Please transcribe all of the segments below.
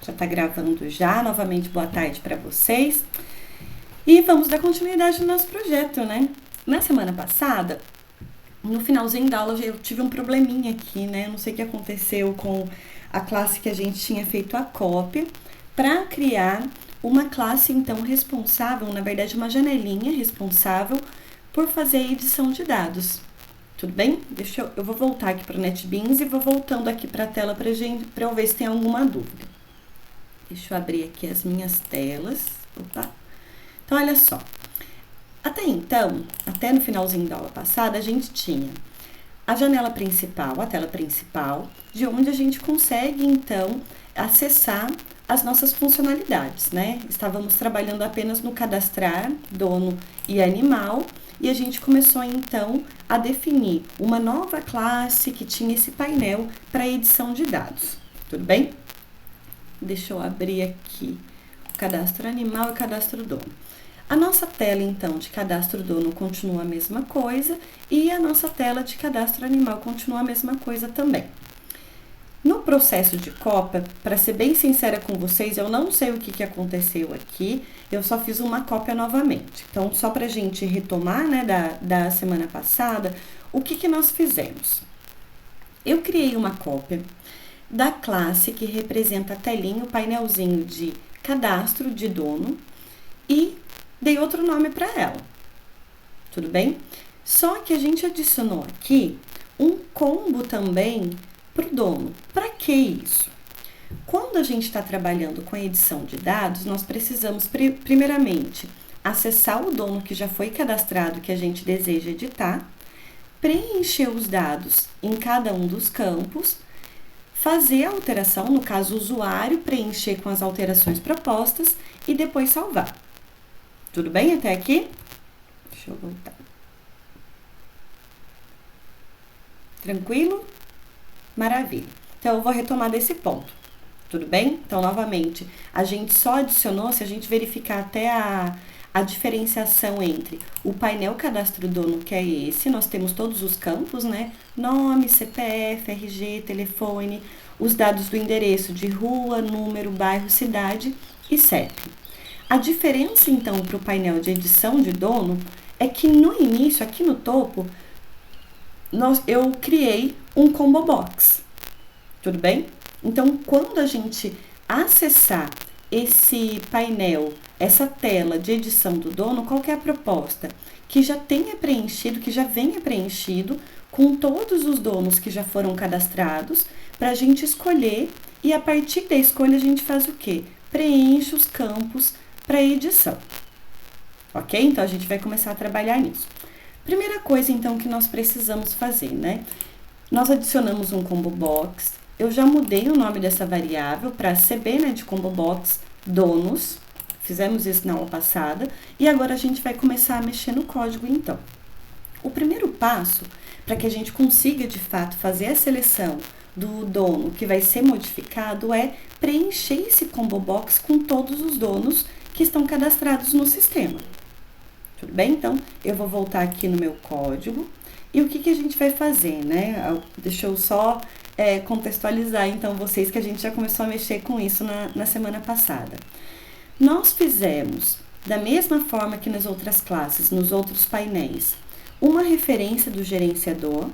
Já tá gravando já. Novamente, boa tarde para vocês. E vamos dar continuidade no nosso projeto, né? Na semana passada, no finalzinho da aula, eu tive um probleminha aqui, né? Não sei o que aconteceu com a classe que a gente tinha feito a cópia, para criar uma classe, então, responsável, na verdade, uma janelinha responsável por fazer a edição de dados. Tudo bem? Eu vou voltar aqui para o NetBeans e vou voltando aqui para a tela para eu ver se tem alguma dúvida. Deixa eu abrir aqui as minhas telas. Opa! Então, olha só. Até então, até no finalzinho da aula passada, a gente tinha a janela principal, a tela principal, de onde a gente consegue, então, acessar as nossas funcionalidades, né? Estávamos trabalhando apenas no cadastrar, dono e animal, e a gente começou, então, a definir uma nova classe que tinha esse painel para edição de dados. Tudo bem? Deixa eu abrir aqui o cadastro animal e cadastro dono. A nossa tela, então, de cadastro dono continua a mesma coisa e a nossa tela de cadastro animal continua a mesma coisa também. No processo de cópia, para ser bem sincera com vocês, eu não sei o que aconteceu aqui, eu só fiz uma cópia novamente. Então, só para a gente retomar, né, da semana passada, o que nós fizemos? Eu criei uma cópia da classe que representa a telinha, o painelzinho de cadastro de dono e dei outro nome para ela. Tudo bem? Só que a gente adicionou aqui um combo também para o dono. Para que isso? Quando a gente está trabalhando com a edição de dados, nós precisamos, primeiramente, acessar o dono que já foi cadastrado, que a gente deseja editar, preencher os dados em cada um dos campos, fazer a alteração, no caso, o usuário preencher com as alterações propostas e depois salvar. Tudo bem até aqui? Deixa eu voltar. Tranquilo? Maravilha. Então, eu vou retomar desse ponto. Tudo bem? Então, novamente, a gente só adicionou, se a gente verificar até a diferenciação entre o painel cadastro dono, que é esse, nós temos todos os campos, né? Nome, CPF, RG, telefone, os dados do endereço de rua, número, bairro, cidade e CEP. A diferença, então, para o painel de edição de dono é que no início, aqui no topo, eu criei um combo box. Tudo bem? Então, quando a gente acessar esse painel, essa tela de edição do dono, qual que é a proposta? Que já tenha preenchido, que já venha preenchido com todos os donos que já foram cadastrados, para a gente escolher e a partir da escolha a gente faz o quê? Preenche os campos para edição. Ok? Então, a gente vai começar a trabalhar nisso. Primeira coisa, então, que nós precisamos fazer, né? Nós adicionamos um combo box. Eu já mudei o nome dessa variável para CB, né, de combo box donos. Fizemos isso na aula passada. E agora a gente vai começar a mexer no código, então. O primeiro passo, para que a gente consiga, de fato, fazer a seleção do dono que vai ser modificado, é preencher esse combo box com todos os donos que estão cadastrados no sistema. Tudo bem? Então, eu vou voltar aqui no meu código. E o que a gente vai fazer, né? Deixa eu só contextualizar, então, vocês que a gente já começou a mexer com isso na semana passada. Nós fizemos, da mesma forma que nas outras classes, nos outros painéis, uma referência do gerenciador.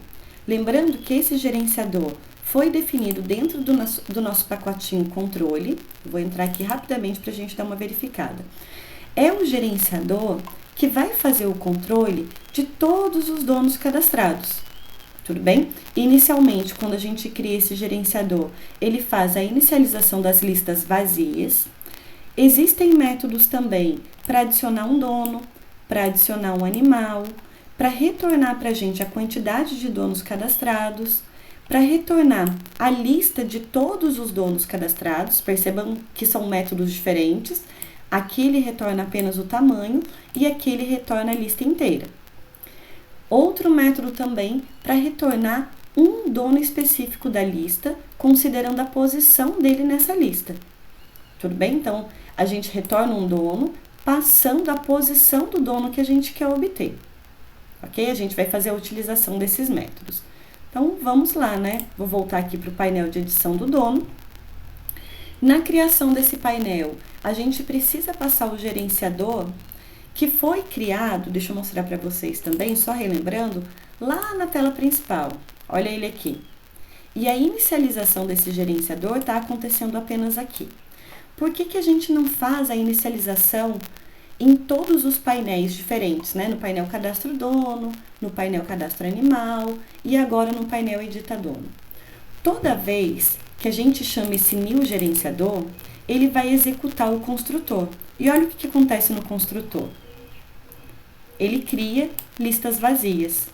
Lembrando que esse gerenciador foi definido dentro do nosso pacotinho controle. Vou entrar aqui rapidamente para a gente dar uma verificada. É o gerenciador que vai fazer o controle de todos os donos cadastrados. Tudo bem? Inicialmente, quando a gente cria esse gerenciador, ele faz a inicialização das listas vazias. Existem métodos também para adicionar um dono, para adicionar um animal, para retornar para a gente a quantidade de donos cadastrados, para retornar a lista de todos os donos cadastrados. Percebam que são métodos diferentes. Aqui ele retorna apenas o tamanho e aqui ele retorna a lista inteira. Outro método também para retornar um dono específico da lista, considerando a posição dele nessa lista. Tudo bem? Então, a gente retorna um dono passando a posição do dono que a gente quer obter. Ok? A gente vai fazer a utilização desses métodos. Então, vamos lá, né? Vou voltar aqui para o painel de edição do dono. Na criação desse painel, a gente precisa passar o gerenciador que foi criado, deixa eu mostrar para vocês também, só relembrando, lá na tela principal. Olha ele aqui. E a inicialização desse gerenciador está acontecendo apenas aqui. Por que que a gente não faz a inicialização em todos os painéis diferentes, né? No painel cadastro dono, no painel cadastro animal e agora no painel edita dono. Toda vez que a gente chama esse new gerenciador, ele vai executar o construtor. E olha o que acontece no construtor. Ele cria listas vazias.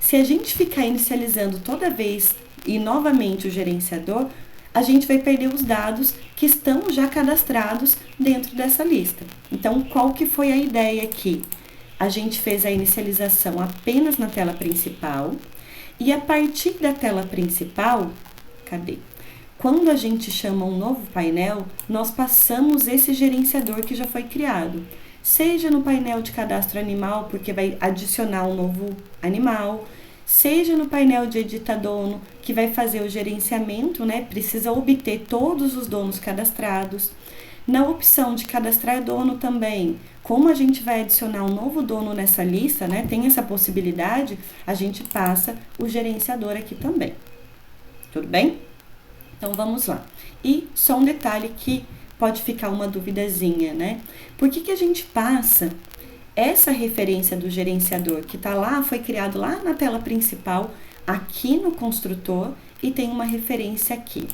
Se a gente ficar inicializando toda vez e novamente o gerenciador, a gente vai perder os dados que estão já cadastrados dentro dessa lista. Então, qual que foi a ideia aqui? A gente fez a inicialização apenas na tela principal e a partir da tela principal, cadê? Quando a gente chama um novo painel, nós passamos esse gerenciador que já foi criado. Seja no painel de cadastro animal, porque vai adicionar um novo animal, seja no painel de edita dono, que vai fazer o gerenciamento, né? Precisa obter todos os donos cadastrados. Na opção de cadastrar dono também, como a gente vai adicionar um novo dono nessa lista, né? Tem essa possibilidade, a gente passa o gerenciador aqui também. Tudo bem? Então, vamos lá. E só um detalhe que pode ficar uma duvidazinha, né? Por que que a gente passa essa referência do gerenciador que tá lá, foi criado lá na tela principal, aqui no construtor, e tem uma referência aqui?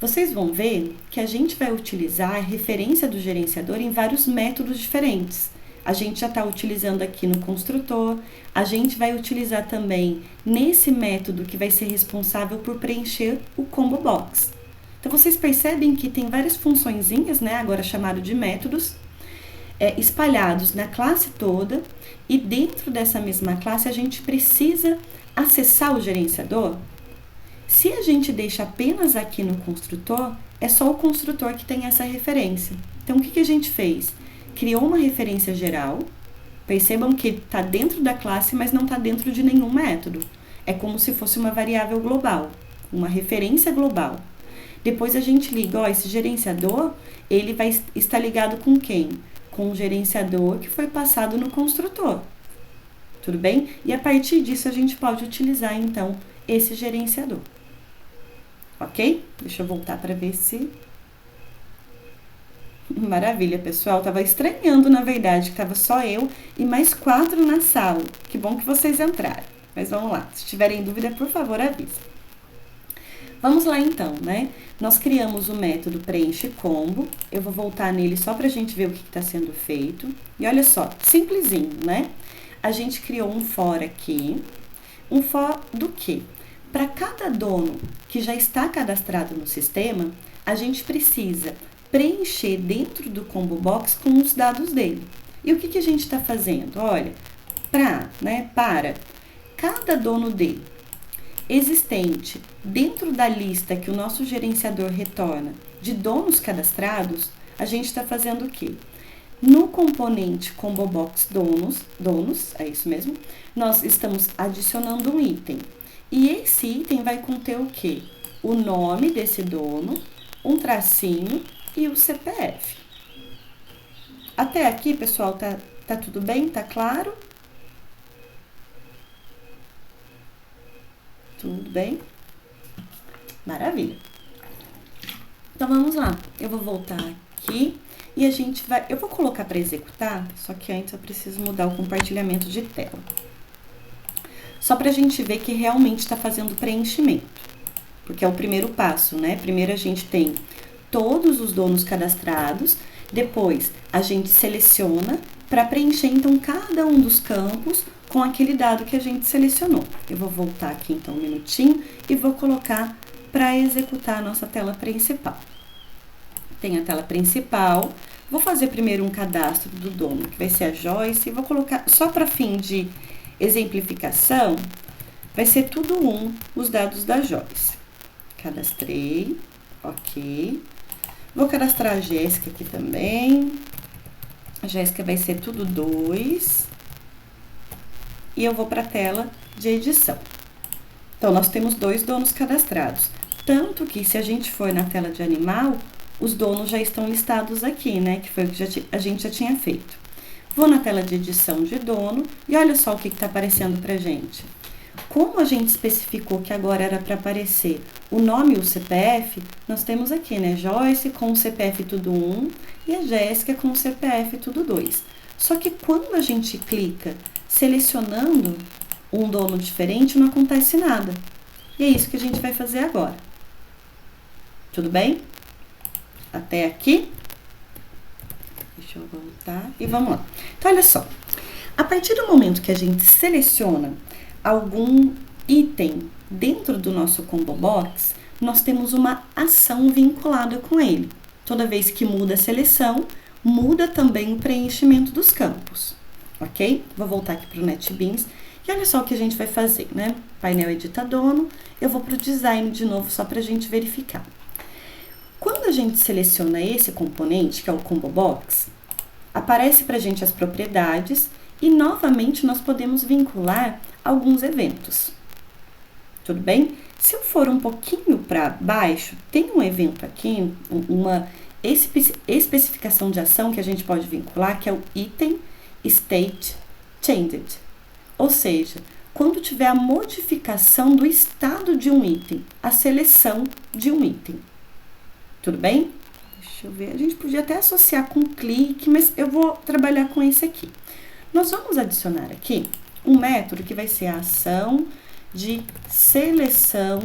Vocês vão ver que a gente vai utilizar a referência do gerenciador em vários métodos diferentes. A gente já está utilizando aqui no construtor, a gente vai utilizar também nesse método que vai ser responsável por preencher o combo box. Então, vocês percebem que tem várias funçõezinhas, né, agora chamado de métodos, espalhados na classe toda, e dentro dessa mesma classe a gente precisa acessar o gerenciador. Se a gente deixa apenas aqui no construtor, é só o construtor que tem essa referência. Então, o que que a gente fez? Criou uma referência geral, percebam que está dentro da classe, mas não está dentro de nenhum método. É como se fosse uma variável global, uma referência global. Depois a gente liga, ó, esse gerenciador, ele vai estar ligado com quem? Com o gerenciador que foi passado no construtor. Tudo bem? E a partir disso a gente pode utilizar, então, esse gerenciador. Ok? Deixa eu voltar para ver se... Maravilha, pessoal. Tava estranhando, na verdade, que tava só eu e mais 4 na sala. Que bom que vocês entraram. Mas vamos lá. Se tiverem dúvida, por favor, avisa. Vamos lá, então, né? Nós criamos o método preenche combo. Eu vou voltar nele só pra gente ver o que está sendo feito. E olha só, simplesinho, né? A gente criou um for aqui. Um for do quê? Para cada dono que já está cadastrado no sistema, a gente precisa preencher dentro do combo box com os dados dele. E o que que a gente está fazendo? Olha, para cada dono dele existente dentro da lista que o nosso gerenciador retorna de donos cadastrados, a gente está fazendo o quê? No componente combo box donos, é isso mesmo, nós estamos adicionando um item. E esse item vai conter o quê? O nome desse dono, um tracinho e o CPF. Até aqui, pessoal, tá tudo bem? Tá claro? Tudo bem? Maravilha. Então, vamos lá. Eu vou voltar aqui e a gente vai... Eu vou colocar para executar, só que antes eu preciso mudar o compartilhamento de tela. Só para a gente ver que realmente está fazendo preenchimento. Porque é o primeiro passo, né? Primeiro a gente tem todos os donos cadastrados, depois a gente seleciona para preencher, então, cada um dos campos com aquele dado que a gente selecionou. Eu vou voltar aqui, então, um minutinho e vou colocar para executar a nossa tela principal. Tem a tela principal. Vou fazer primeiro um cadastro do dono, que vai ser a Joyce, e vou colocar, só para fim de exemplificação, vai ser tudo os dados da Joyce. Cadastrei, ok. Vou cadastrar a Jéssica aqui também. A Jéssica vai ser tudo 2. E eu vou para a tela de edição. Então, nós temos 2 donos cadastrados. Tanto que, se a gente for na tela de animal, os donos já estão listados aqui, né? Que foi o que a gente já tinha feito. Vou na tela de edição de dono e olha só o que está aparecendo pra gente. Como a gente especificou que agora era para aparecer o nome e o CPF, nós temos aqui, né? Joyce com o CPF tudo 1 e a Jéssica com o CPF tudo 2. Só que quando a gente clica selecionando um dono diferente, não acontece nada. E é isso que a gente vai fazer agora. Tudo bem? Até aqui? Deixa eu voltar e vamos lá. Então, olha só. A partir do momento que a gente seleciona algum item dentro do nosso combo box, nós temos uma ação vinculada com ele. Toda vez que muda a seleção, muda também o preenchimento dos campos, ok? Vou voltar aqui para o NetBeans e olha só o que a gente vai fazer, né? Painel Edita Dono, eu vou para o Design de novo só para a gente verificar. Quando a gente seleciona esse componente, que é o combo box, aparece para a gente as propriedades e novamente nós podemos vincular alguns eventos. Tudo bem? Se eu for um pouquinho para baixo, tem um evento aqui, uma especificação de ação que a gente pode vincular, que é o Item State Changed. Ou seja, quando tiver a modificação do estado de um item, a seleção de um item. Tudo bem? Deixa eu ver, a gente podia até associar com clique, mas eu vou trabalhar com esse aqui. Nós vamos adicionar aqui um método que vai ser a ação de seleção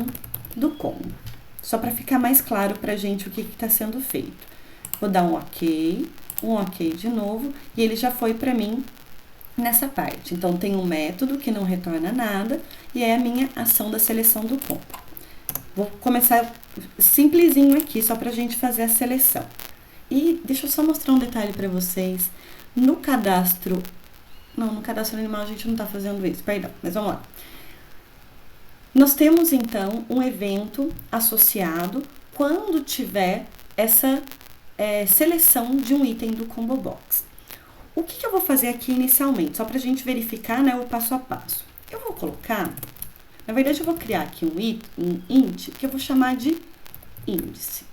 do combo. Só para ficar mais claro para a gente o que está sendo feito. Vou dar um ok de novo, e ele já foi para mim nessa parte. Então, tem um método que não retorna nada, e é a minha ação da seleção do combo. Vou começar simplesinho aqui, só para a gente fazer a seleção. E deixa eu só mostrar um detalhe para vocês. No cadastro animal a gente não está fazendo isso, perdão, mas vamos lá. Nós temos, então, um evento associado quando tiver essa seleção de um item do combo box. O que eu vou fazer aqui inicialmente, só para a gente verificar, né, o passo a passo? Eu vou colocar, na verdade eu vou criar aqui um int que eu vou chamar de índice.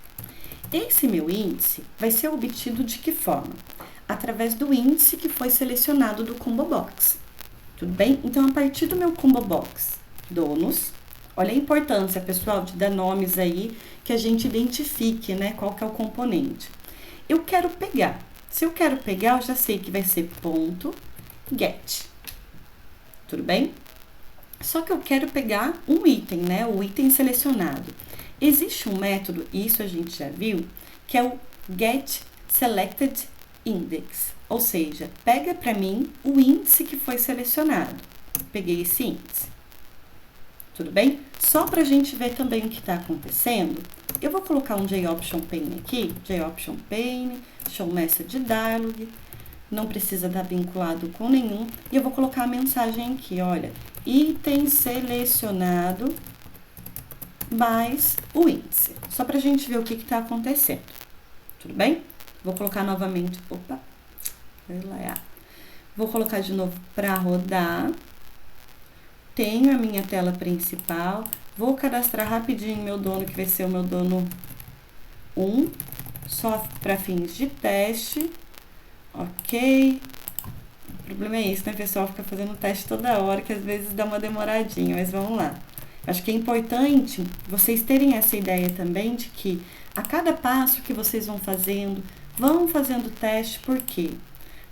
Esse meu índice vai ser obtido de que forma? Através do índice que foi selecionado do combo box. Tudo bem? Então, a partir do meu combo box donos, olha a importância, pessoal, de dar nomes aí que a gente identifique, né, qual que é o componente. Eu quero pegar. Se eu quero pegar, eu já sei que vai ser ponto get. Tudo bem? Só que eu quero pegar um item, né, o item selecionado. Existe um método, isso a gente já viu, que é o get selected index, ou seja, pega para mim o índice que foi selecionado. Peguei esse índice. Tudo bem? Só para a gente ver também o que está acontecendo, eu vou colocar um JOption Pane aqui, JOption Pane, Show Message Dialog, não precisa estar vinculado com nenhum, e eu vou colocar a mensagem aqui, olha, item selecionado mais o índice, só para a gente ver o que está acontecendo. Tudo bem? Vou colocar novamente, vou colocar de novo para rodar. Tenho a minha tela principal, vou cadastrar rapidinho meu dono, que vai ser o meu dono 1, só para fins de teste, ok. O problema é isso, né, pessoal? Fica fazendo teste toda hora, que às vezes dá uma demoradinha, mas vamos lá. Acho que é importante vocês terem essa ideia também de que a cada passo que vocês vão fazendo teste, por quê?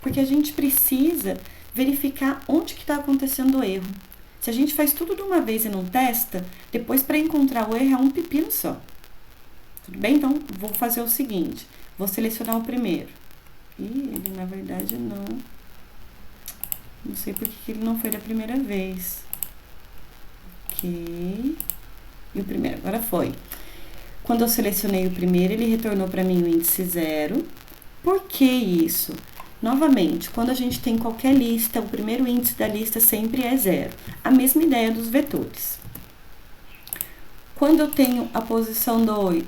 Porque a gente precisa verificar onde que está acontecendo o erro. Se a gente faz tudo de uma vez e não testa, depois para encontrar o erro é um pepino só. Tudo bem? Então, vou fazer o seguinte, vou selecionar o primeiro. E ele, na verdade, não sei porque que ele não foi da primeira vez. Ok. E o primeiro, agora foi. Quando eu selecionei o primeiro, ele retornou para mim o índice 0. Por que isso? Novamente, quando a gente tem qualquer lista, o primeiro índice da lista sempre é 0. A mesma ideia dos vetores. Quando eu tenho a posição 2,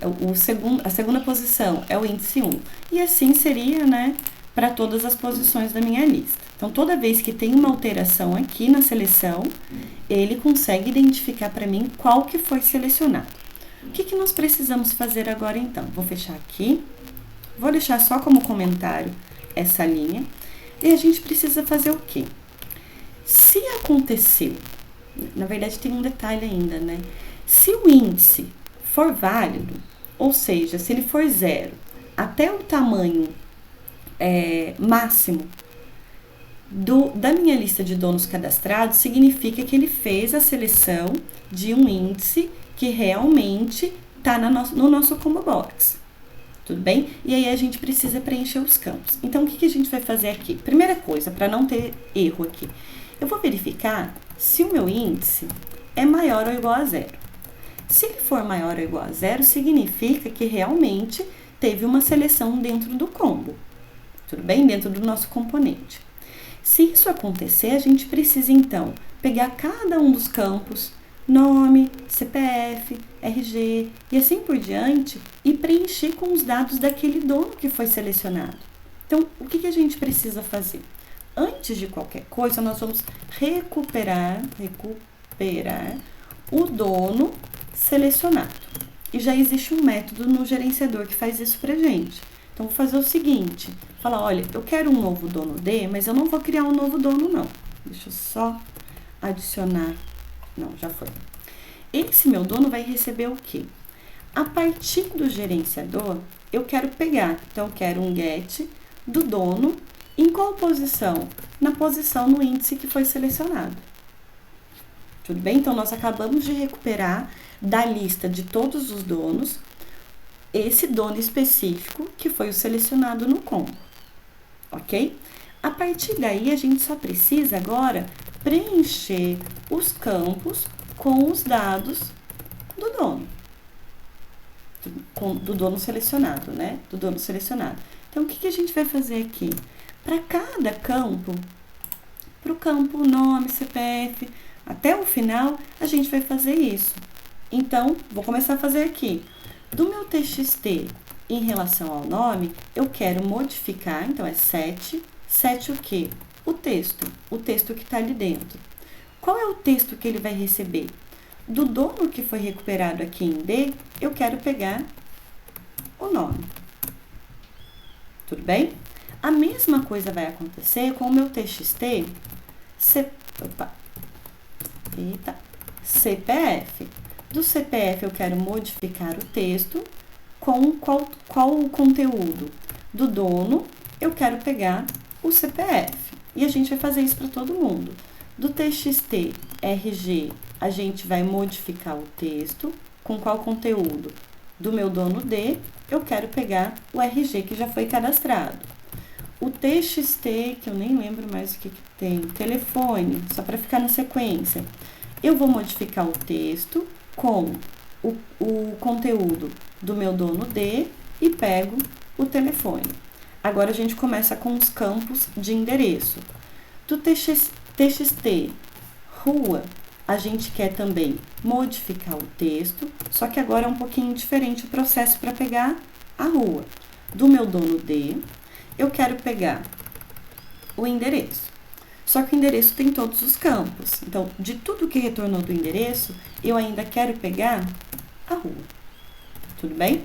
a segunda posição é o índice 1. E assim seria, né, para todas as posições da minha lista. Então, toda vez que tem uma alteração aqui na seleção, ele consegue identificar para mim qual que foi selecionado. O que nós precisamos fazer agora então? Vou fechar aqui, vou deixar só como comentário essa linha, e a gente precisa fazer o quê? Se aconteceu, na verdade tem um detalhe ainda, né? Se o índice for válido, ou seja, se ele for 0 até o tamanho máximo da minha lista de donos cadastrados, significa que ele fez a seleção de um índice que realmente está no nosso combo box. Tudo bem? E aí a gente precisa preencher os campos. Então, o que a gente vai fazer aqui? Primeira coisa, para não ter erro aqui, eu vou verificar se o meu índice é maior ou igual a 0. Se ele for maior ou igual a 0, significa que realmente teve uma seleção dentro do combo. Tudo bem? Dentro do nosso componente. Se isso acontecer, a gente precisa, então, pegar cada um dos campos, nome, CPF, RG e assim por diante, e preencher com os dados daquele dono que foi selecionado. Então, o que a gente precisa fazer? Antes de qualquer coisa, nós vamos recuperar o dono selecionado. E já existe um método no gerenciador que faz isso pra gente. Então, vou fazer o seguinte, falar, olha, eu quero um novo dono D, mas eu não vou criar um novo dono, não. Deixa eu só adicionar. Não, já foi. Esse meu dono vai receber o quê? A partir do gerenciador, eu quero pegar. Então, eu quero um get do dono. Em qual posição? Na posição no índice que foi selecionado. Tudo bem? Então, nós acabamos de recuperar da lista de todos os donos esse dono específico que foi o selecionado no combo. Ok? A partir daí, a gente só precisa agora preencher os campos com os dados do dono. Do dono selecionado, né? Do dono selecionado. Então, o que a gente vai fazer aqui? Para cada campo, para o campo nome, CPF, até o final, a gente vai fazer isso. Então, vou começar a fazer aqui. Do meu TXT em relação ao nome, eu quero modificar, então é 7. 7 o quê? O texto que está ali dentro. Qual é o texto que ele vai receber? Do dono que foi recuperado aqui em D, eu quero pegar o nome. Tudo bem? A mesma coisa vai acontecer com o meu TXT CPF. Do CPF eu quero modificar o texto com qual o conteúdo? Do dono, eu quero pegar o CPF. E a gente vai fazer isso para todo mundo. Do TXT RG, a gente vai modificar o texto com qual conteúdo? Do meu dono D, eu quero pegar o RG que já foi cadastrado. O TXT, que eu nem lembro mais o que tem, telefone, só para ficar na sequência. Eu vou modificar o texto com o conteúdo do meu dono D e pego o telefone. Agora, a gente começa com os campos de endereço. Do TXT rua, a gente quer também modificar o texto, só que agora é um pouquinho diferente o processo para pegar a rua. Do meu dono D, eu quero pegar o endereço. Só que o endereço tem todos os campos. Então, de tudo que retornou do endereço, eu ainda quero pegar a rua. Tudo bem?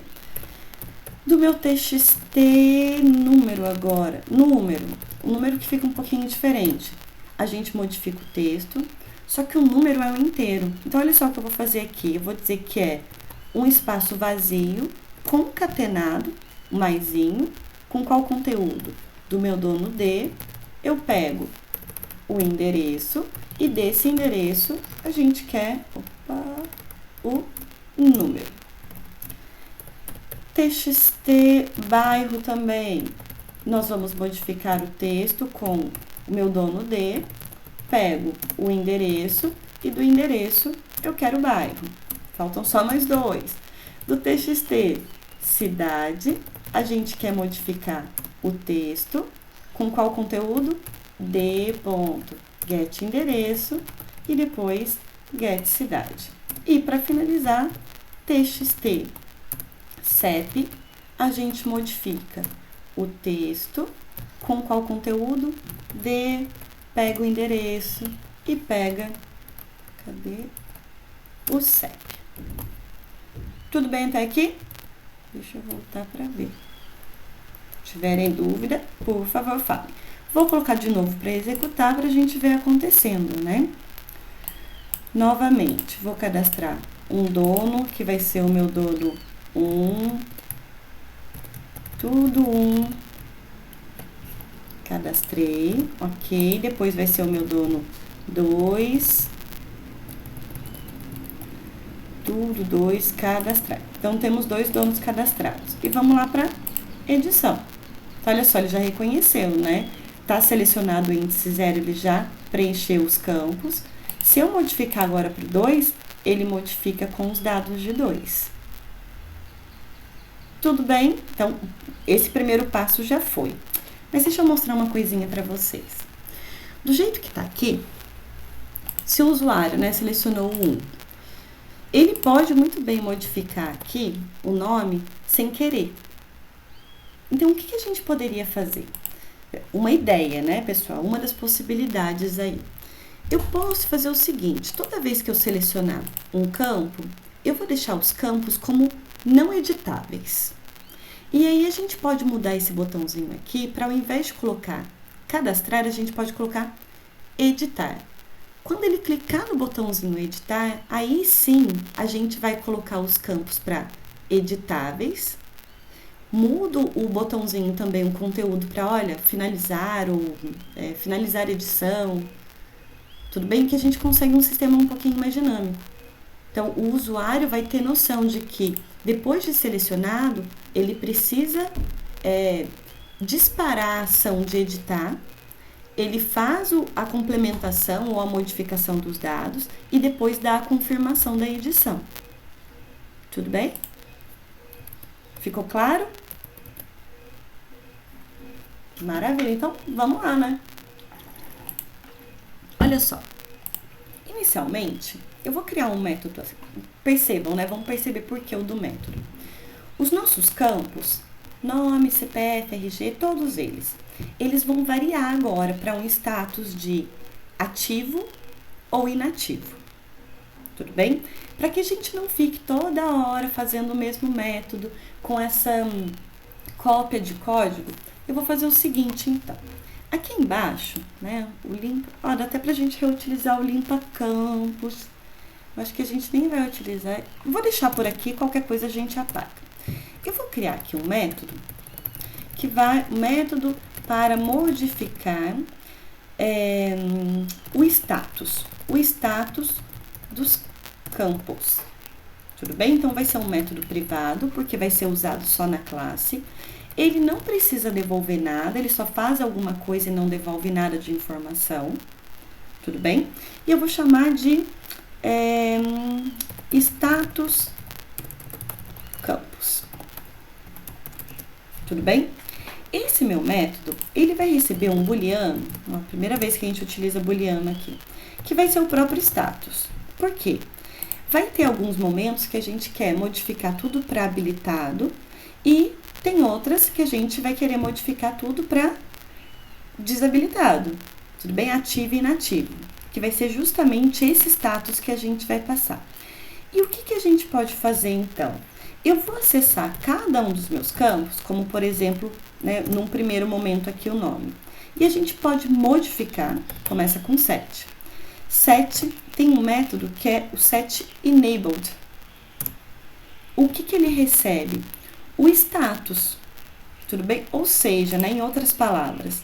Do meu TXT número agora, o número que fica um pouquinho diferente. A gente modifica o texto, só que o número é o inteiro. Então, olha só o que eu vou fazer aqui. Eu vou dizer que é um espaço vazio, concatenado, maisinho, com qual conteúdo? Do meu dono D, eu pego o endereço e desse endereço a gente quer o número. TXT bairro também, nós vamos modificar o texto com o meu dono D, pego o endereço e do endereço eu quero o bairro. Faltam só mais dois. Do TXT cidade, a gente quer modificar o texto com qual conteúdo? D.get endereço e depois get cidade. E para finalizar, TXT CEP, a gente modifica o texto com qual conteúdo? D, pega o endereço e pega, cadê? O CEP. Tudo bem até aqui? Deixa eu voltar para ver. Se tiverem dúvida, por favor, fale. Vou colocar de novo para executar para a gente ver acontecendo, né? Novamente, vou cadastrar um dono, que vai ser o meu dono 1, tudo 1, cadastrei, ok. Depois vai ser o meu dono 2, tudo 2, cadastrar. Então, temos 2 donos cadastrados. E vamos lá para edição. Olha só, ele já reconheceu, né? Tá selecionado o índice 0, ele já preencheu os campos. Se eu modificar agora para o 2, ele modifica com os dados de 2. Tudo bem? Então, esse primeiro passo já foi. Mas deixa eu mostrar uma coisinha para vocês. Do jeito que tá aqui, se o usuário, né, selecionou o 1, ele pode muito bem modificar aqui o nome sem querer. Então, o que a gente poderia fazer? Uma ideia, né, pessoal? Uma das possibilidades aí. Eu posso fazer o seguinte, toda vez que eu selecionar um campo, eu vou deixar os campos como não editáveis. E aí, a gente pode mudar esse botãozinho aqui, para ao invés de colocar cadastrar, a gente pode colocar editar. Quando ele clicar no botãozinho editar, aí sim, a gente vai colocar os campos para editáveis. Mudo o botãozinho também, o conteúdo para, olha, finalizar ou finalizar a edição. Tudo bem que a gente consegue um sistema um pouquinho mais dinâmico. Então, o usuário vai ter noção de que, depois de selecionado, ele precisa disparar a ação de editar, ele faz a complementação ou a modificação dos dados e depois dá a confirmação da edição. Tudo bem? Ficou claro? Maravilha. Então, vamos lá, né? Olha só. Inicialmente, eu vou criar um método assim. Percebam, né? Vamos perceber por que o do método. Os nossos campos, nome, CPF, RG, todos eles vão variar agora para um status de ativo ou inativo. Tudo bem? Para que a gente não fique toda hora fazendo o mesmo método com essa cópia de código, eu vou fazer o seguinte, então. Aqui embaixo, né, o limpa, ó, dá até pra gente reutilizar o limpa campos. Eu acho que a gente nem vai utilizar. Vou deixar por aqui, qualquer coisa a gente apaga. Eu vou criar aqui um método método para modificar o status dos campos. Tudo bem? Então, vai ser um método privado, porque vai ser usado só na classe. Ele não precisa devolver nada, ele só faz alguma coisa e não devolve nada de informação. Tudo bem? E eu vou chamar de status campos. Tudo bem? Esse meu método, ele vai receber um booleano, a primeira vez que a gente utiliza booleano aqui, que vai ser o próprio status. Por quê? Vai ter alguns momentos que a gente quer modificar tudo para habilitado e tem outras que a gente vai querer modificar tudo para desabilitado. Tudo bem? Ativo e inativo, que vai ser justamente esse status que a gente vai passar. E o que a gente pode fazer então? Eu vou acessar cada um dos meus campos, como por exemplo, né, num primeiro momento aqui o nome. E a gente pode modificar, começa com set. Set tem um método que é o set enabled. O que ele recebe? O status, tudo bem? Ou seja, né, em outras palavras,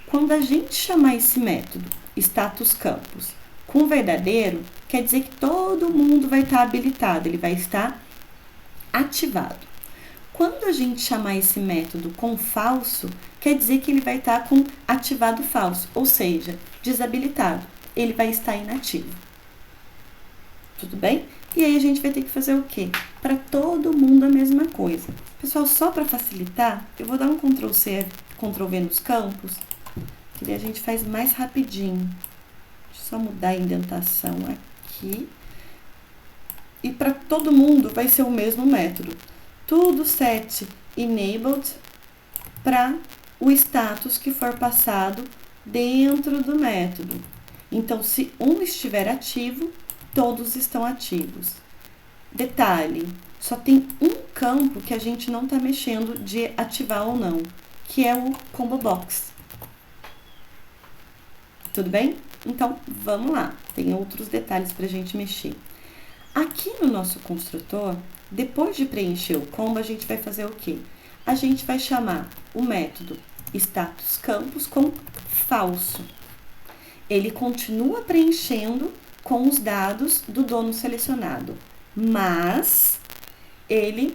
quando a gente chamar esse método, status campos, com verdadeiro, quer dizer que todo mundo vai estar habilitado, ele vai estar ativado. Quando a gente chamar esse método com falso, quer dizer que ele vai estar com ativado falso, ou seja, desabilitado, ele vai estar inativo. Tudo bem? E aí a gente vai ter que fazer o quê? Para todo mundo a mesma coisa. Pessoal, só para facilitar, eu vou dar um Ctrl C, Ctrl V nos campos, que daí a gente faz mais rapidinho. Deixa eu só mudar a indentação aqui. E para todo mundo vai ser o mesmo método. Tudo set enabled para o status que for passado dentro do método. Então, se um estiver ativo, todos estão ativos. Detalhe, só tem um campo que a gente não está mexendo de ativar ou não, que é o Combo Box. Tudo bem? Então, vamos lá. Tem outros detalhes para a gente mexer. Aqui no nosso construtor, depois de preencher o combo, a gente vai fazer o quê? A gente vai chamar o método status campus com falso. Ele continua preenchendo com os dados do dono selecionado, mas ele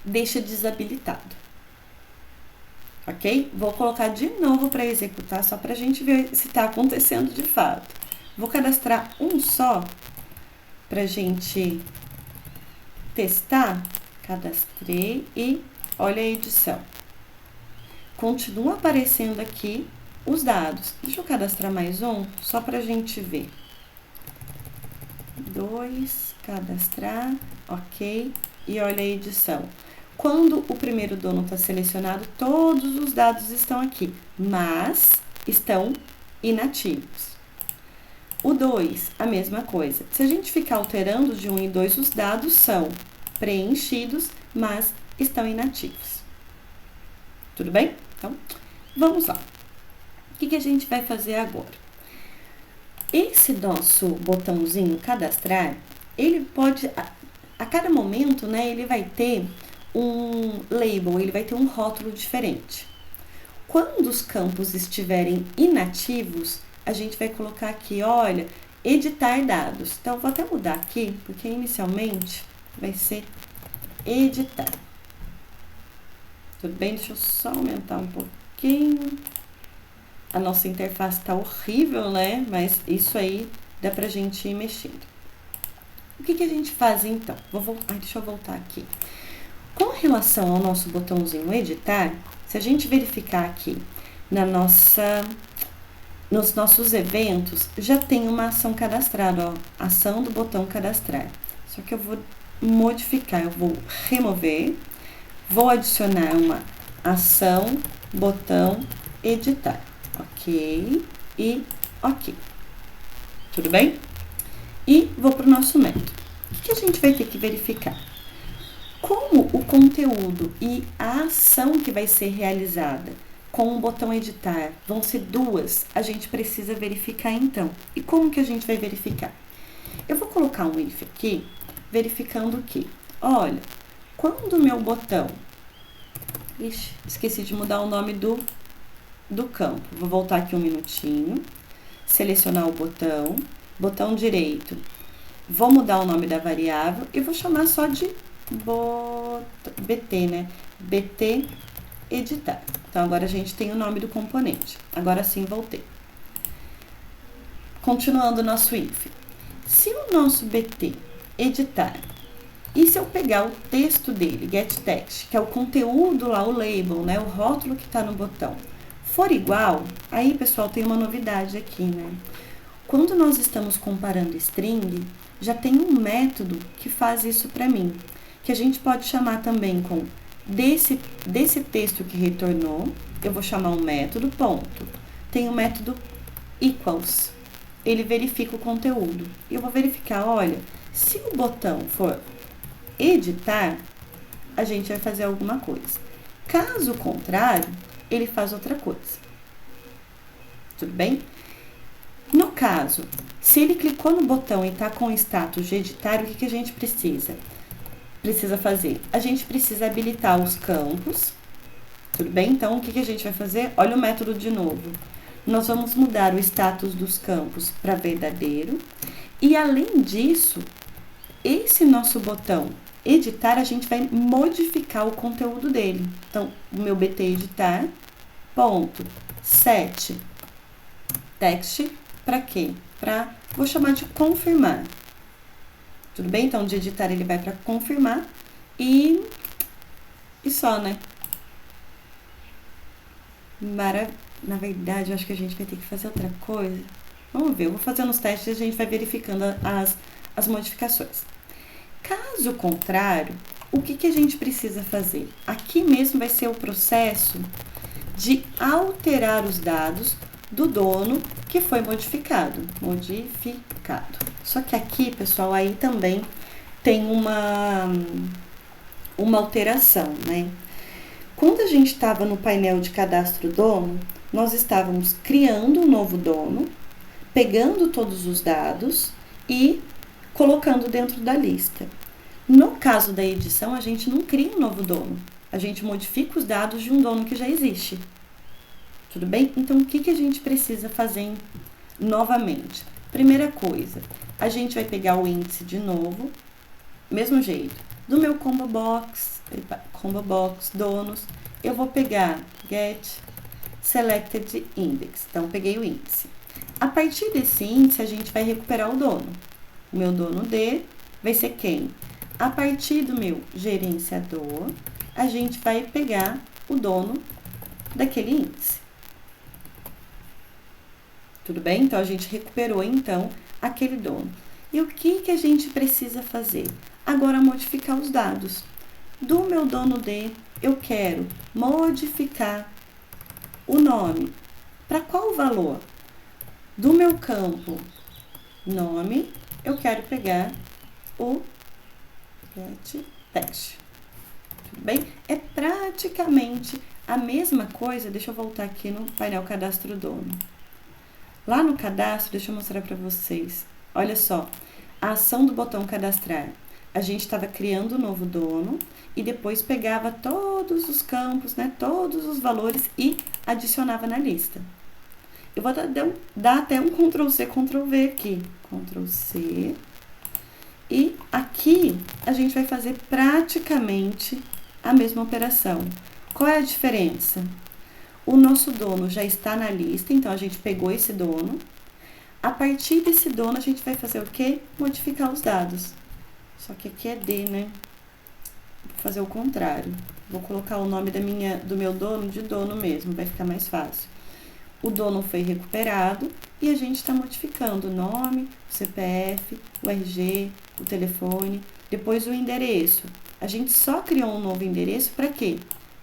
deixa desabilitado. Ok? Vou colocar de novo para executar, só para a gente ver se está acontecendo de fato. Vou cadastrar um só para a gente testar. Cadastrei e olha a edição. Continua aparecendo aqui os dados. Deixa eu cadastrar mais um, só para a gente ver. 2, cadastrar, ok, e olha a edição. Quando o primeiro dono está selecionado, todos os dados estão aqui, mas estão inativos. O 2, a mesma coisa. Se a gente ficar alterando de 1 e 2, os dados são preenchidos, mas estão inativos. Tudo bem? Então, vamos lá. O que a gente vai fazer agora? Esse nosso botãozinho cadastrar, ele pode, a cada momento, né, ele vai ter um label, ele vai ter um rótulo diferente. Quando os campos estiverem inativos, a gente vai colocar aqui, olha, editar dados. Então, vou até mudar aqui, porque inicialmente vai ser editar. Tudo bem? Deixa eu só aumentar um pouquinho. A nossa interface tá horrível, né? Mas isso aí dá pra gente ir mexendo. O que a gente faz então? Deixa eu voltar aqui. Com relação ao nosso botãozinho editar, se a gente verificar aqui nos nossos eventos, já tem uma ação cadastrada, ó, ação do botão cadastrar. Só que eu vou modificar, eu vou remover, vou adicionar uma ação, botão, editar. Ok e ok. Tudo bem? E vou para o nosso método. O que a gente vai ter que verificar? Como o conteúdo e a ação que vai ser realizada com o botão editar vão ser duas, a gente precisa verificar então. E como que a gente vai verificar? Eu vou colocar um if aqui, verificando que, olha, quando o meu botão... Ixi, esqueci de mudar o nome do campo. Vou voltar aqui um minutinho, selecionar o botão direito. Vou mudar o nome da variável e vou chamar só de BT, né? BT editar. Então, agora a gente tem o nome do componente. Agora sim, voltei. Continuando o nosso if. Se o nosso BT editar, e se eu pegar o texto dele, getText, que é o conteúdo lá, o label, né? O rótulo que está no botão, for igual, aí, pessoal, tem uma novidade aqui, né? Quando nós estamos comparando string, já tem um método que faz isso para mim, que a gente pode chamar também com desse texto que retornou, eu vou chamar um método, ponto. Tem o método equals, ele verifica o conteúdo. E eu vou verificar, olha, se o botão for editar, a gente vai fazer alguma coisa. Caso contrário, ele faz outra coisa. Tudo bem? No caso, se ele clicou no botão e está com o status de editar, o que a gente precisa fazer? A gente precisa habilitar os campos, tudo bem? Então, o que a gente vai fazer? Olha o método de novo. Nós vamos mudar o status dos campos para verdadeiro. E, além disso, esse nosso botão editar, a gente vai modificar o conteúdo dele. Então, o meu BT editar, ponto, set text, para quê? Vou chamar de confirmar. Tudo bem? Então, de editar ele vai para confirmar e só, né? Na verdade, eu acho que a gente vai ter que fazer outra coisa. Vamos ver, eu vou fazendo os testes e a gente vai verificando as modificações. Caso contrário, o que a gente precisa fazer? Aqui mesmo vai ser o processo de alterar os dados do dono que foi modificado. Só que aqui, pessoal, aí também tem uma alteração, né? Quando a gente estava no painel de cadastro dono, nós estávamos criando um novo dono, pegando todos os dados e colocando dentro da lista. No caso da edição, a gente não cria um novo dono, a gente modifica os dados de um dono que já existe. Tudo bem? Então, o que a gente precisa fazer novamente? Primeira coisa, a gente vai pegar o índice de novo, mesmo jeito, do meu combo box donos, eu vou pegar get selected index. Então, peguei o índice. A partir desse índice, a gente vai recuperar o dono. O meu dono D vai ser quem? A partir do meu gerenciador, a gente vai pegar o dono daquele índice. Tudo bem? Então, a gente recuperou, então, aquele dono. E o que a gente precisa fazer? Agora, modificar os dados. Do meu dono D, eu quero modificar o nome. Para qual valor? Do meu campo nome, eu quero pegar o get teste. Tudo bem? É praticamente a mesma coisa. Deixa eu voltar aqui no painel cadastro dono. Lá no cadastro, deixa eu mostrar para vocês. Olha só, a ação do botão cadastrar. A gente estava criando um novo dono e depois pegava todos os campos, né, todos os valores e adicionava na lista. Eu vou dar até um Ctrl+C, Ctrl+V aqui. Ctrl+C. E aqui a gente vai fazer praticamente a mesma operação. Qual é a diferença? O nosso dono já está na lista, então a gente pegou esse dono. A partir desse dono, a gente vai fazer o quê? Modificar os dados. Só que aqui é D, né? Vou fazer o contrário. Vou colocar o nome do meu dono de dono mesmo, vai ficar mais fácil. O dono foi recuperado e a gente está modificando o nome, o CPF, o RG, o telefone, depois o endereço. A gente só criou um novo endereço para quê?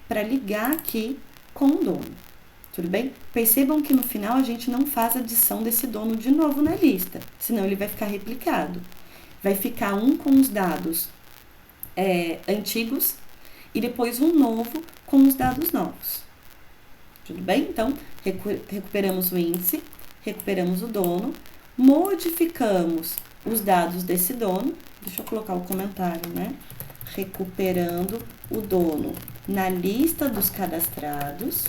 Para ligar aqui com o dono. Tudo bem? Percebam que no final a gente não faz adição desse dono de novo na lista, senão ele vai ficar replicado. Vai ficar um com os dados antigos e depois um novo com os dados novos. Tudo bem? Então, recuperamos o índice, recuperamos o dono, modificamos os dados desse dono. Deixa eu colocar o comentário, né? Recuperando o dono na lista dos cadastrados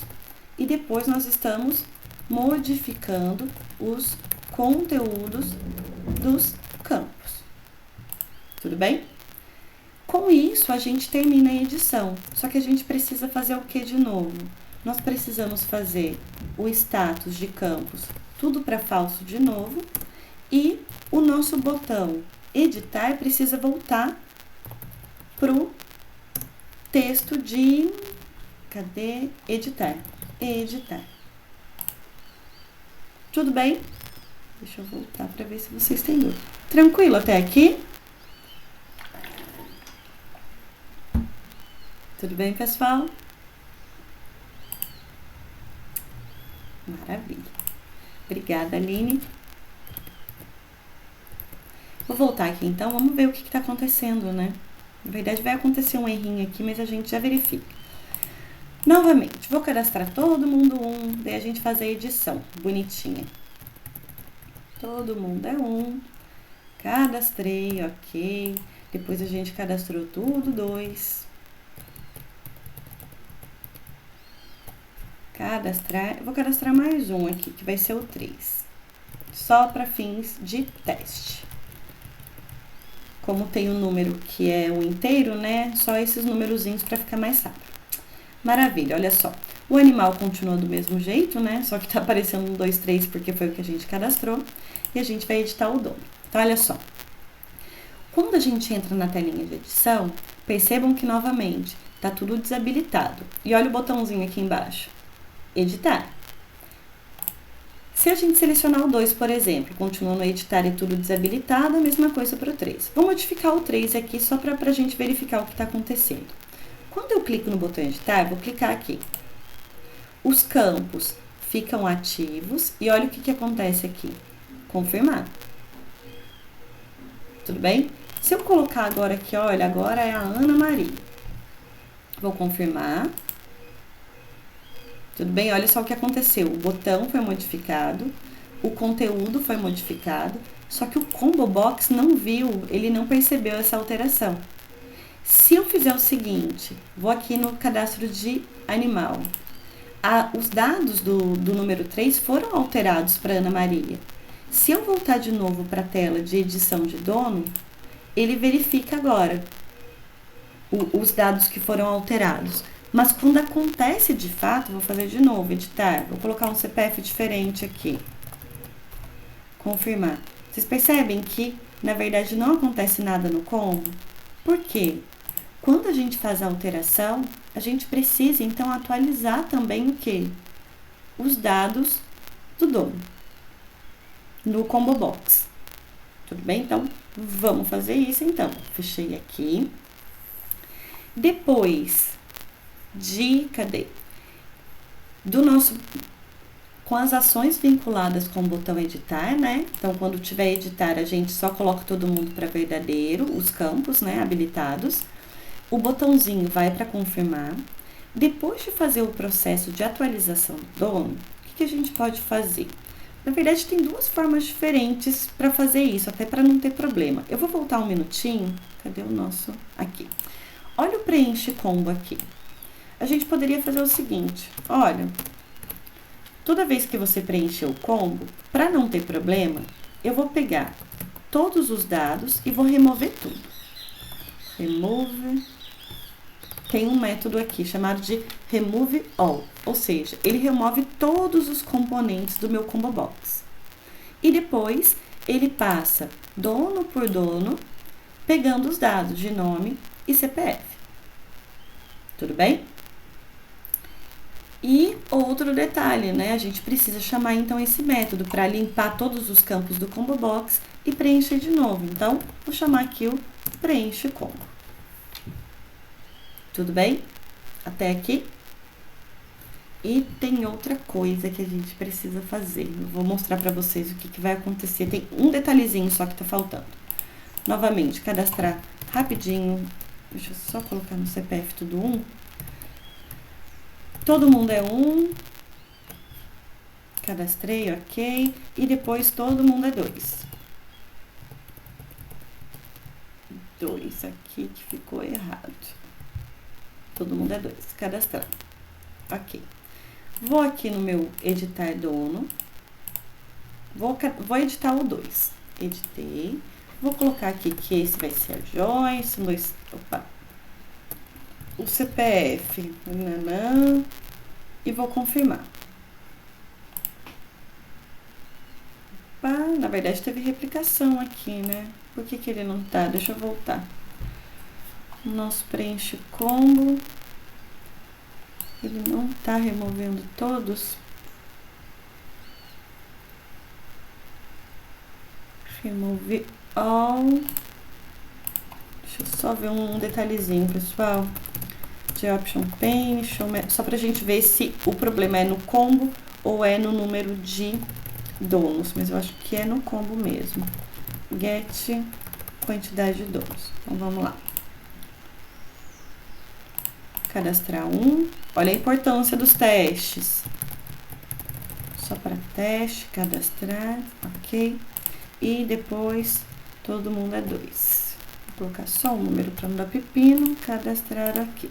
e depois nós estamos modificando os conteúdos dos campos. Tudo bem? Com isso, a gente termina a edição. Só que a gente precisa fazer o que de novo? Nós precisamos fazer o status de campos tudo para falso de novo e o nosso botão editar precisa voltar pro texto de... Cadê? Editar. Editar. Tudo bem? Deixa eu voltar para ver se vocês têm dúvida. Tranquilo até aqui? Tudo bem, pessoal? Maravilha. Obrigada, Aline. Vou voltar aqui, então. Vamos ver o que está acontecendo, né? Na verdade, vai acontecer um errinho aqui, mas a gente já verifica. Novamente, vou cadastrar todo mundo daí a gente faz a edição bonitinha. Todo mundo é cadastrei, ok. Depois a gente cadastrou tudo 2. Cadastrar, eu vou cadastrar mais um aqui, que vai ser o 3. Só para fins de teste. Como tem um número que é o inteiro, né? Só esses numerozinhos para ficar mais rápido. Maravilha, olha só. O animal continua do mesmo jeito, né? Só que tá aparecendo 1, 2, 3 porque foi o que a gente cadastrou. E a gente vai editar o dono. Então, olha só. Quando a gente entra na telinha de edição, percebam que, novamente, tá tudo desabilitado. E olha o botãozinho aqui embaixo. Editar. Se a gente selecionar o 2, por exemplo, continua no editar e tudo desabilitado, a mesma coisa para o 3. Vou modificar o 3 aqui só para a gente verificar o que está acontecendo. Quando eu clico no botão editar, vou clicar aqui. Os campos ficam ativos e olha o que acontece aqui. Confirmar. Tudo bem? Se eu colocar agora aqui, olha, agora é a Ana Maria. Vou confirmar. Tudo bem? Olha só o que aconteceu. O botão foi modificado, o conteúdo foi modificado, só que o Combo Box não viu, ele não percebeu essa alteração. Se eu fizer o seguinte, vou aqui no cadastro de animal. Os dados do número 3 foram alterados para Ana Maria. Se eu voltar de novo para a tela de edição de dono, ele verifica agora os dados que foram alterados. Mas quando acontece de fato, vou fazer de novo, editar. Vou colocar um CPF diferente aqui. Confirmar. Vocês percebem que, na verdade, não acontece nada no combo? Por quê? Quando a gente faz a alteração, a gente precisa, então, atualizar também o quê? Os dados do dono no Combo Box. Tudo bem? Então, vamos fazer isso, então. Fechei aqui. Depois cadê? Do nosso... Com as ações vinculadas com o botão editar, né? Então, quando tiver editar, a gente só coloca todo mundo para verdadeiro, os campos, né, habilitados. O botãozinho vai para confirmar. Depois de fazer o processo de atualização do dono, o que a gente pode fazer? Na verdade, tem duas formas diferentes para fazer isso, até para não ter problema. Eu vou voltar um minutinho. Cadê o nosso? Aqui. Olha o preenche combo aqui. A gente poderia fazer o seguinte, olha, toda vez que você preencher o combo, para não ter problema, eu vou pegar todos os dados e vou remover tudo. Remove. Tem um método aqui chamado de Remove All, ou seja, ele remove todos os componentes do meu Combo Box. E depois, ele passa dono por dono, pegando os dados de nome e CPF. Tudo bem? E outro detalhe, né? A gente precisa chamar, então, esse método para limpar todos os campos do Combo Box e preencher de novo. Então, vou chamar aqui o Preenche Combo. Tudo bem? Até aqui? E tem outra coisa que a gente precisa fazer. Eu vou mostrar para vocês o que vai acontecer. Tem um detalhezinho só que tá faltando. Novamente, cadastrar rapidinho. Deixa eu só colocar no CPF tudo 1. Todo mundo é 1. Cadastrei, ok. E depois todo mundo é 2. 2 aqui que ficou errado. Todo mundo é 2. Cadastrar. Ok. Vou aqui no meu editar dono. Vou editar o 2. Editei. Vou colocar aqui que esse vai ser a Joyce. Opa. O CPF. Nanã, e vou confirmar. Opa, na verdade teve replicação aqui, né? Por que ele não tá? Deixa eu voltar. Nosso preenche combo. Ele não tá removendo todos. Remove all. Deixa eu só ver um detalhezinho, pessoal. De option pane, só pra gente ver se o problema é no combo ou é no número de donos. Mas eu acho que é no combo mesmo. Get quantidade de donos. Então, vamos lá. Cadastrar 1. Olha a importância dos testes. Só para teste, cadastrar, ok. E depois, todo mundo é 2. Vou colocar só um número para não dar pepino, cadastrar aqui.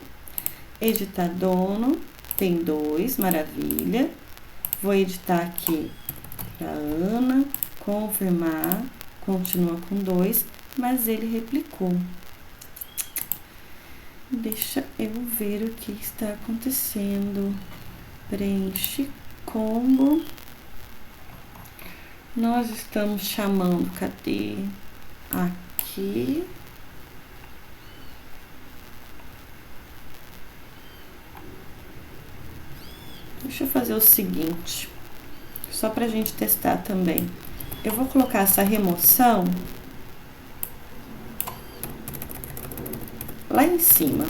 Editar dono, tem 2, maravilha. Vou editar aqui para Ana, confirmar, continua com 2, mas ele replicou. Deixa eu ver o que está acontecendo. Preenche combo. Nós estamos chamando, cadê? Aqui. Deixa eu fazer o seguinte, só pra gente testar também. Eu vou colocar essa remoção lá em cima.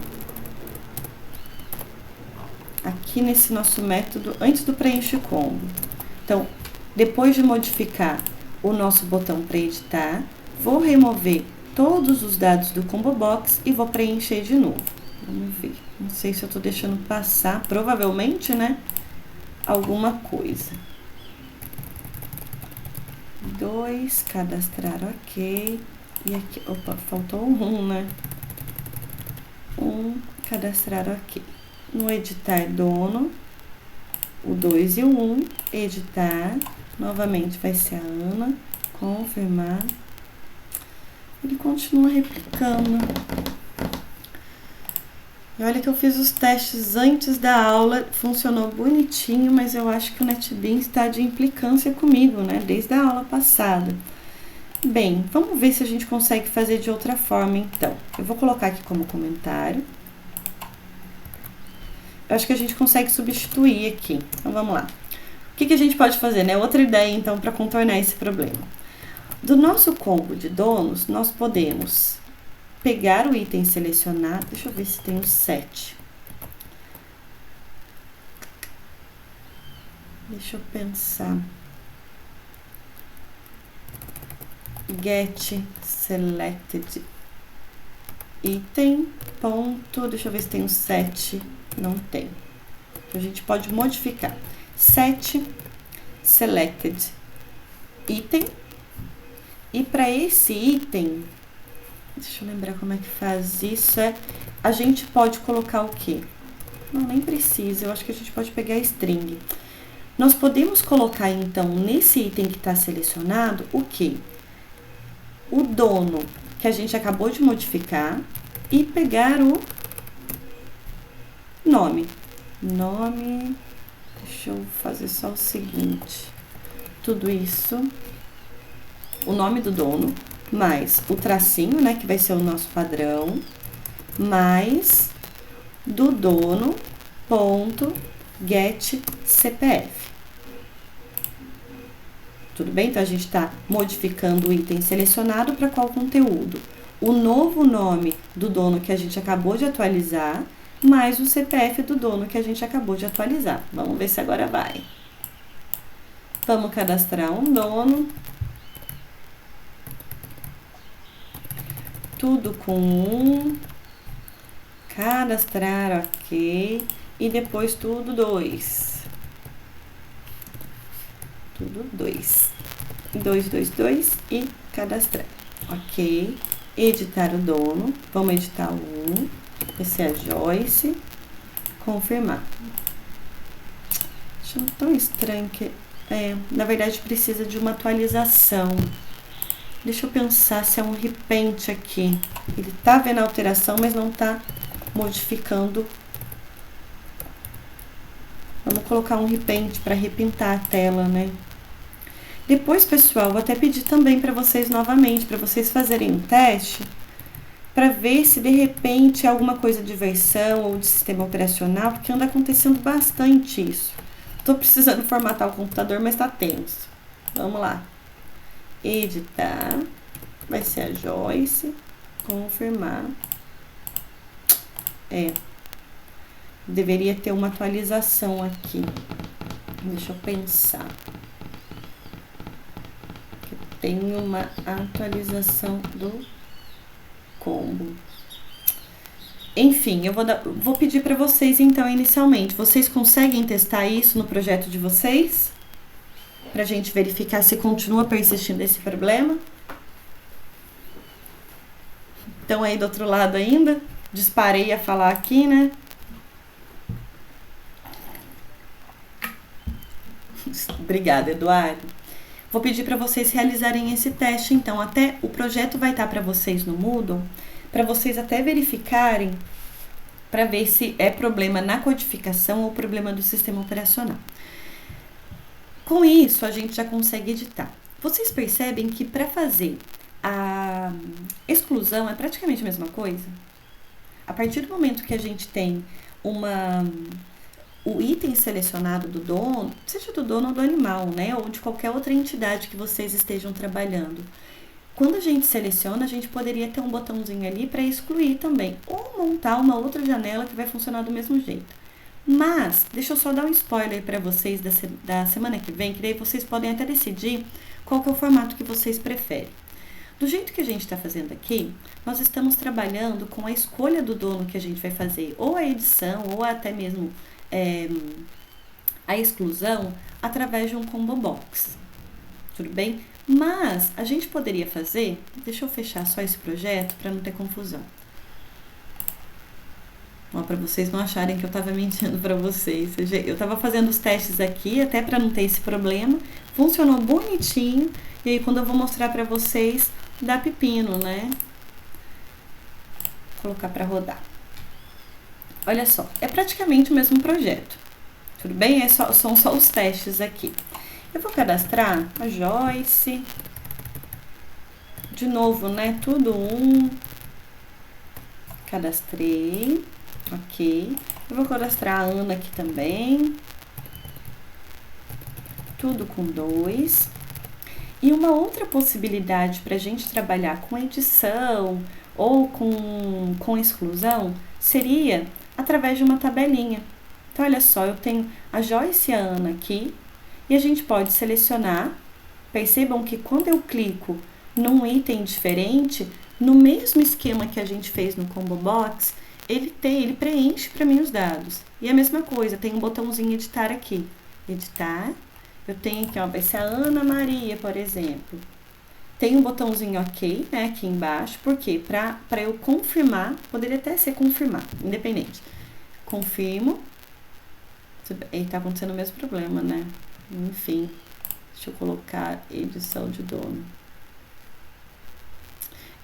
Aqui nesse nosso método, antes do preenche combo. Então, depois de modificar o nosso botão para editar, vou remover todos os dados do Combo Box e vou preencher de novo. Vamos ver. Não sei se eu tô deixando passar, provavelmente, né? Alguma coisa. 2, cadastrar ok. E aqui, opa, faltou um, né? 1, cadastrar ok. No editar dono, o 2 e o 1, editar. Novamente vai ser a Ana, confirmar. Ele continua replicando. E olha que eu fiz os testes antes da aula, funcionou bonitinho, mas eu acho que o NetBeans está de implicância comigo, né? Desde a aula passada. Bem, vamos ver se a gente consegue fazer de outra forma, então. Eu vou colocar aqui como comentário. Eu acho que a gente consegue substituir aqui. Então, vamos lá. O que a gente pode fazer, né? Outra ideia, então, para contornar esse problema. Do nosso combo de donos, nós podemos pegar o item selecionado. Deixa eu ver se tem o 7. Deixa eu pensar. Get selected item, ponto, deixa eu ver se tem o 7, não tem. Então, a gente pode modificar. Set selected item. E para esse item, deixa eu lembrar como é que faz isso, a gente pode colocar o quê? Não, nem precisa, eu acho que a gente pode pegar a string. Nós podemos colocar, então, nesse item que está selecionado, o quê? O dono que a gente acabou de modificar e pegar o nome. Nome, deixa eu fazer só o seguinte, tudo isso, o nome do dono, mais o tracinho, né, que vai ser o nosso padrão, mais do dono, ponto, get CPF. Tudo bem? Então, a gente está modificando o item selecionado para qual conteúdo? O novo nome do dono que a gente acabou de atualizar, mais o CPF do dono que a gente acabou de atualizar. Vamos ver se agora vai. Vamos cadastrar um dono. Tudo com 1. Cadastrar, ok. E depois tudo 2. Tudo 2. 2, 2, 2 e cadastrar. Ok. Editar o dono. Vamos editar o 1. Esse é a Joyce. Confirmar. Achando tão estranho que... na verdade, precisa de uma atualização. Deixa eu pensar se é um repente aqui. Ele tá vendo a alteração, mas não tá modificando. Vamos colocar um repente para repintar a tela, né? Depois, pessoal, vou até pedir também para vocês novamente, para vocês fazerem um teste, para ver se de repente é alguma coisa de versão ou de sistema operacional, porque anda acontecendo bastante isso. Tô precisando formatar o computador, mas tá tenso. Vamos lá. Editar. Vai ser a Joyce. Confirmar. Deveria ter uma atualização aqui. Deixa eu pensar. Tem uma atualização do combo. Enfim, eu vou pedir para vocês, então, inicialmente. Vocês conseguem testar isso no projeto de vocês? Pra gente verificar se continua persistindo esse problema. Então, aí do outro lado ainda. Disparei a falar aqui, né? Obrigada, Eduardo. Vou pedir para vocês realizarem esse teste, então, até o projeto vai estar para vocês no Moodle, para vocês até verificarem, para ver se é problema na codificação ou problema do sistema operacional. Com isso, a gente já consegue editar. Vocês percebem que para fazer a exclusão é praticamente a mesma coisa? A partir do momento que a gente tem o item selecionado do dono, seja do dono ou do animal, né? Ou de qualquer outra entidade que vocês estejam trabalhando. Quando a gente seleciona, a gente poderia ter um botãozinho ali para excluir também. Ou montar uma outra janela que vai funcionar do mesmo jeito. Mas, deixa eu só dar um spoiler para vocês da semana que vem, que daí vocês podem até decidir qual que é o formato que vocês preferem. Do jeito que a gente está fazendo aqui, nós estamos trabalhando com a escolha do dono que a gente vai fazer, ou a edição, ou até mesmo a exclusão, através de um combo box. Tudo bem? Mas a gente poderia fazer, deixa eu fechar só esse projeto para não ter confusão. Para vocês não acharem que eu estava mentindo para vocês. Eu estava fazendo os testes aqui, até para não ter esse problema. Funcionou bonitinho. E aí, quando eu vou mostrar para vocês, dá pepino, né? Vou colocar para rodar. Olha só, é praticamente o mesmo projeto. Tudo bem? São só os testes aqui. Eu vou cadastrar a Joyce. De novo, né? Tudo Cadastrei. Ok. Eu vou cadastrar a Ana aqui também. Tudo com 2. E uma outra possibilidade para a gente trabalhar com edição ou com exclusão seria através de uma tabelinha. Então, olha só, eu tenho a Joyce e a Ana aqui e a gente pode selecionar. Percebam que quando eu clico num item diferente, no mesmo esquema que a gente fez no Combo Box, ele preenche para mim os dados. E a mesma coisa, tem um botãozinho editar aqui. Editar. Eu tenho aqui, ó, vai ser a Ana Maria, por exemplo. Tem um botãozinho OK, né, aqui embaixo. Por quê? Para eu confirmar, poderia até ser confirmar, independente. Confirmo. E tá acontecendo o mesmo problema, né? Enfim, deixa eu colocar edição de dono.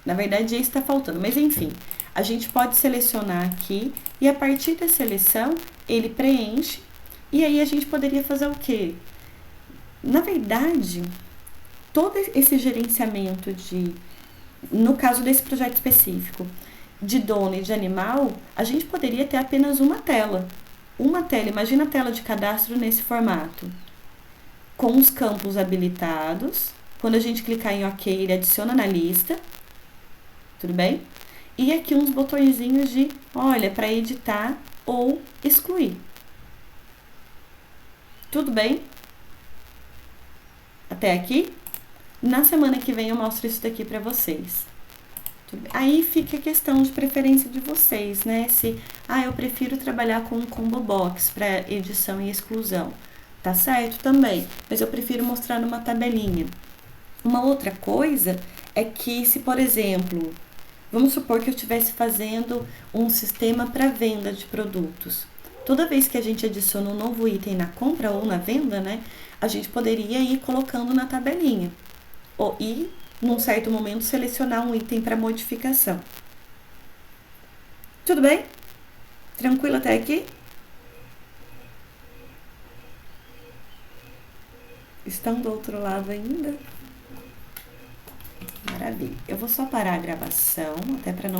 Na verdade, isso tá faltando, mas enfim. A gente pode selecionar aqui e a partir da seleção, ele preenche. E aí, a gente poderia fazer o quê? Na verdade, todo esse gerenciamento no caso desse projeto específico, de dono e de animal, a gente poderia ter apenas uma tela. Uma tela, imagina a tela de cadastro nesse formato. Com os campos habilitados. Quando a gente clicar em OK, ele adiciona na lista. Tudo bem? E aqui uns botõezinhos de, olha, para editar ou excluir. Tudo bem? Até aqui? Na semana que vem eu mostro isso daqui para vocês. Aí fica a questão de preferência de vocês, né? Se, eu prefiro trabalhar com um combo box para edição e exclusão. Tá certo também, mas eu prefiro mostrar numa tabelinha. Uma outra coisa é que se, por exemplo, vamos supor que eu estivesse fazendo um sistema para venda de produtos. Toda vez que a gente adiciona um novo item na compra ou na venda, né, a gente poderia ir colocando na tabelinha. E, num certo momento, selecionar um item para modificação. Tudo bem? Tranquilo até aqui? Estão do outro lado ainda? Maravilha. Eu vou só parar a gravação, até para não